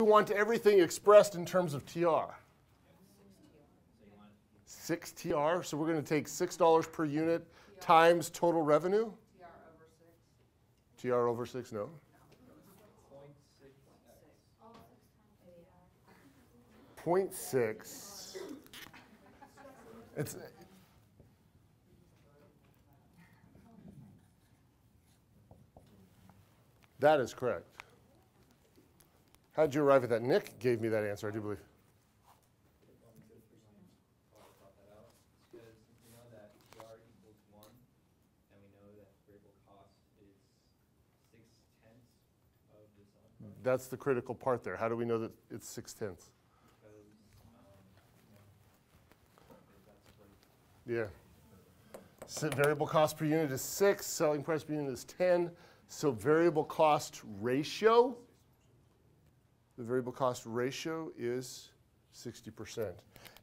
We want everything expressed in terms of TR. 6 TR, so we're going to take $6 per unit times total revenue. TR over 6, no. 0.6. That is correct. How did you arrive at that? Nick gave me that answer, I do believe. That's the critical part there. How do we know that it's 6/10? Yeah. So variable cost per unit is 6, selling price per unit is 10. So variable cost ratio, the variable cost ratio is 60%.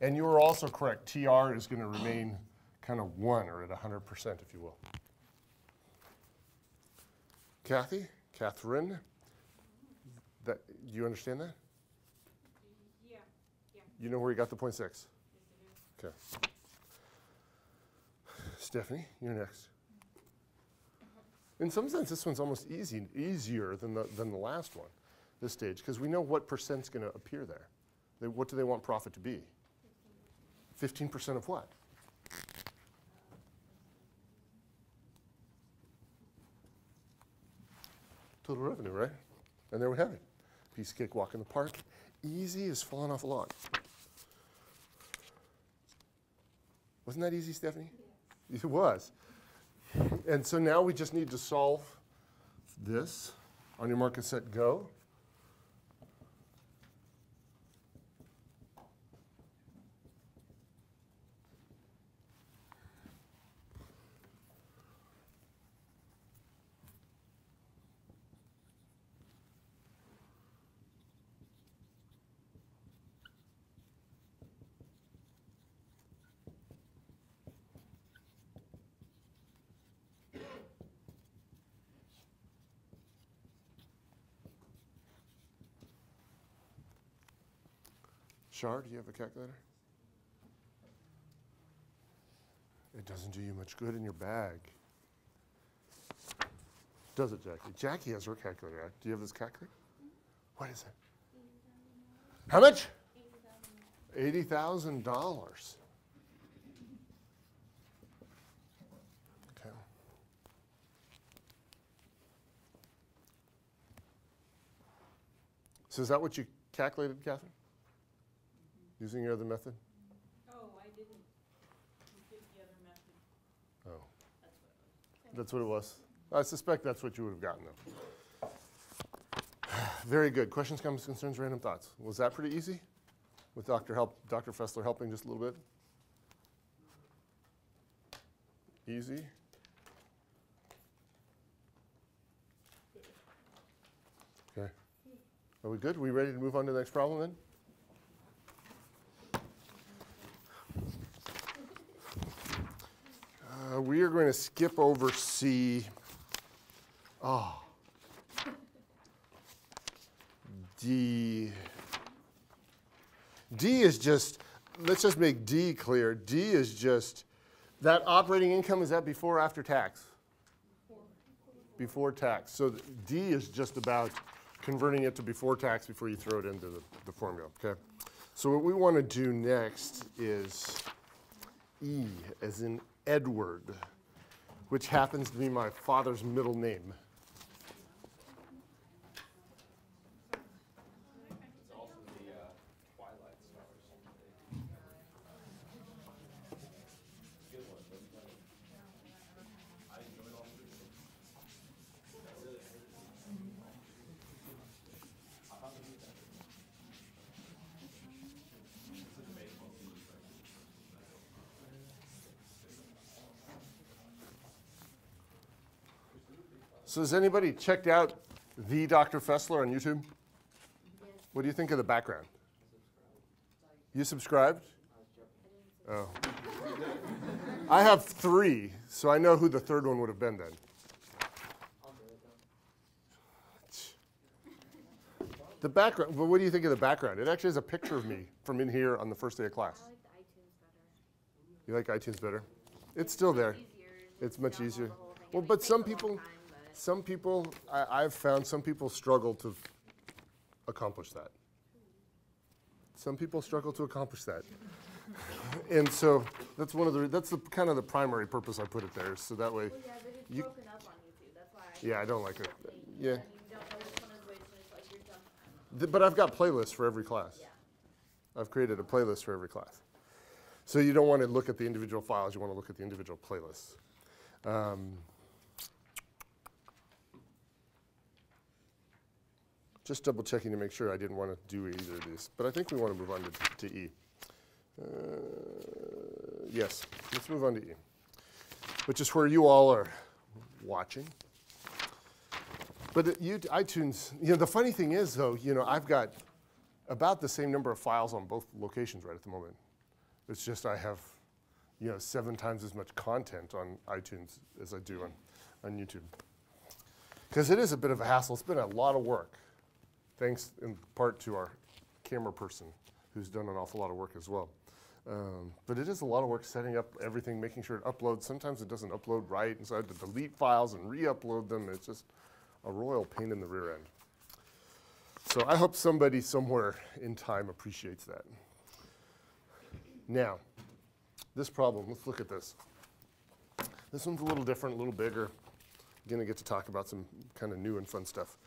And you were also correct. TR is going to remain kind of 1 or at 100%, if you will. Catherine, do you understand that? Yeah. You know where you got the 0.6? Yes, I do. Okay. Stephanie, you're next. In some sense, this one's almost easier than the last one, this stage, because we know what percent's going to appear there. What do they want profit to be? 15% of what? Total revenue, right? And there we have it. Piece of cake, walk in the park. Easy as falling off a log. Wasn't that easy, Stephanie? Yes. It was. And so now we just need to solve this. On your mark and set, go. Shar, do you have a calculator? It doesn't do you much good in your bag. Does it, Jackie? Jackie has her calculator. Do you have this calculator? What is it? How much? $80,000. Okay. So is that what you calculated, Catherine? Using your other method? Oh, I didn't. You did the other method. Oh. That's what it was. I suspect that's what you would have gotten, though. Very good. Questions, comments, concerns, random thoughts. Was that pretty easy? With Dr. Fessler helping just a little bit? Easy? Okay. Are we good? Are we ready to move on to the next problem then? We are going to skip over C. Oh. D. D is just, let's just make D clear. D is just, that operating income, is that before or after tax? Before tax. So D is just about converting it to before tax before you throw it into the formula, okay? So what we want to do next is E, as in Edward, which happens to be my father's middle name. It's also the Twilight Stars. Good one. I enjoyed all three. So has anybody checked out the Dr. Fessler on YouTube? Yes. What do you think of the background? You subscribed? Oh. I have 3, so I know who the third one would have been then. The background, well, what do you think of the background? It actually has a picture of me from in here on the first day of class. I like the iTunes better. You like iTunes better? It's still there. Easier. It's much Download easier. the whole thing. Well, I mean, but it some takes a long people, time, but some people, I've found some people struggle to accomplish that. Some people struggle to accomplish that. And so that's that's the kind of the primary purpose I put it there, so that way, well, yeah, but it's you- broken up on YouTube. That's why. yeah, I don't like it. Yeah. I mean, you don't know which one is which, and it's like you're done. I don't know. But I've got playlists for every class. Yeah. I've created a playlist for every class. So you don't want to look at the individual files, you want to look at the individual playlists. Just double checking to make sure I didn't want to do either of these. But I think we want to move on to E. Yes, let's move on to E, which is where you all are watching. But iTunes, the funny thing is though, I've got about the same number of files on both locations right at the moment. It's just I have, 7 times as much content on iTunes as I do on YouTube. Because it is a bit of a hassle. It's been a lot of work, thanks in part to our camera person, who's done an awful lot of work as well. But it is a lot of work setting up everything, making sure it uploads. Sometimes it doesn't upload right, and so I have to delete files and re-upload them. It's just a royal pain in the rear end. So I hope somebody somewhere in time appreciates that. Now, this problem, let's look at this. This one's a little different, a little bigger. Going to get to talk about some kind of new and fun stuff.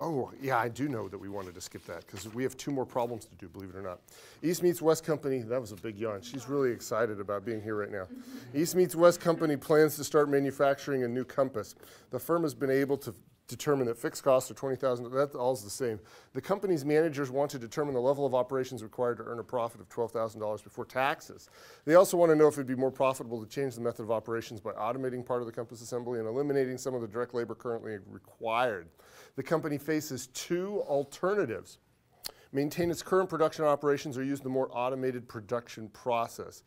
Oh, yeah, I do know that we wanted to skip that because we have 2 more problems to do, believe it or not. East Meets West Company, that was a big yawn. She's really excited about being here right now. East Meets West Company plans to start manufacturing a new compass. The firm has been able to determine that fixed costs are $20,000, that's all the same. The company's managers want to determine the level of operations required to earn a profit of $12,000 before taxes. They also want to know if it'd be more profitable to change the method of operations by automating part of the compass assembly and eliminating some of the direct labor currently required. The company faces 2 alternatives. Maintain its current production operations or use the more automated production process.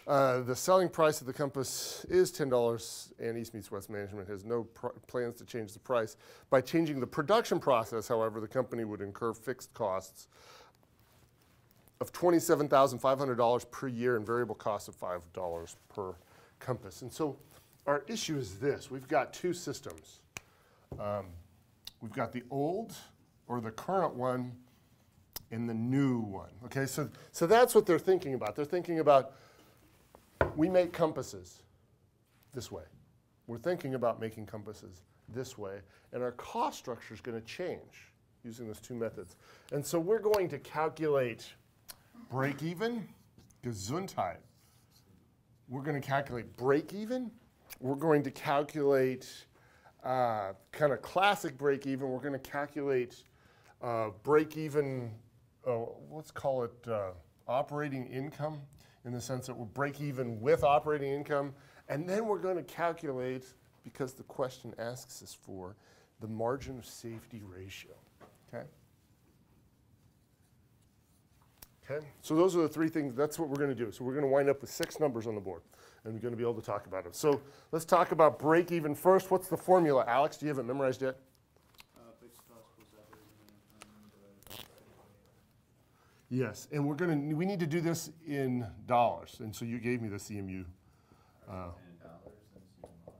The selling price of the compass is $10, and East Meets West Management has no plans to change the price. By changing the production process, however, the company would incur fixed costs of $27,500 per year and variable costs of $5 per compass. And so our issue is this. We've got 2 systems. We've got the old, or the current one, and the new one. Okay, so that's what they're thinking about. They're thinking about, we make compasses this way. We're thinking about making compasses this way, and our cost structure is going to change using those 2 methods. And so we're going to calculate break even, Gesundheit. We're going to calculate break even. We're going to calculate kind of classic break even. We're going to calculate break even, let's call it operating income, in the sense that we'll break even with operating income. And then we're going to calculate, because the question asks us for, the margin of safety ratio. Okay? Okay? So those are the 3 things. That's what we're going to do. So we're going to wind up with 6 numbers on the board, and we're going to be able to talk about them. So let's talk about break even first. What's the formula? Alex, do you have it memorized yet? Fixed cost plus operating income. Yes, and we need to do this in dollars, and so you gave me the CMU. $10 and CMR.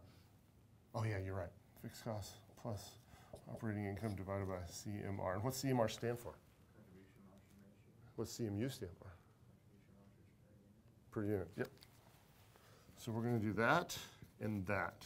Oh yeah, you're right. Fixed costs plus operating income divided by CMR. And what's CMR stand for? Contribution margin ratio. What's CMU stand for? Contribution margins per unit. Per unit, yep. So we're going to do that and that.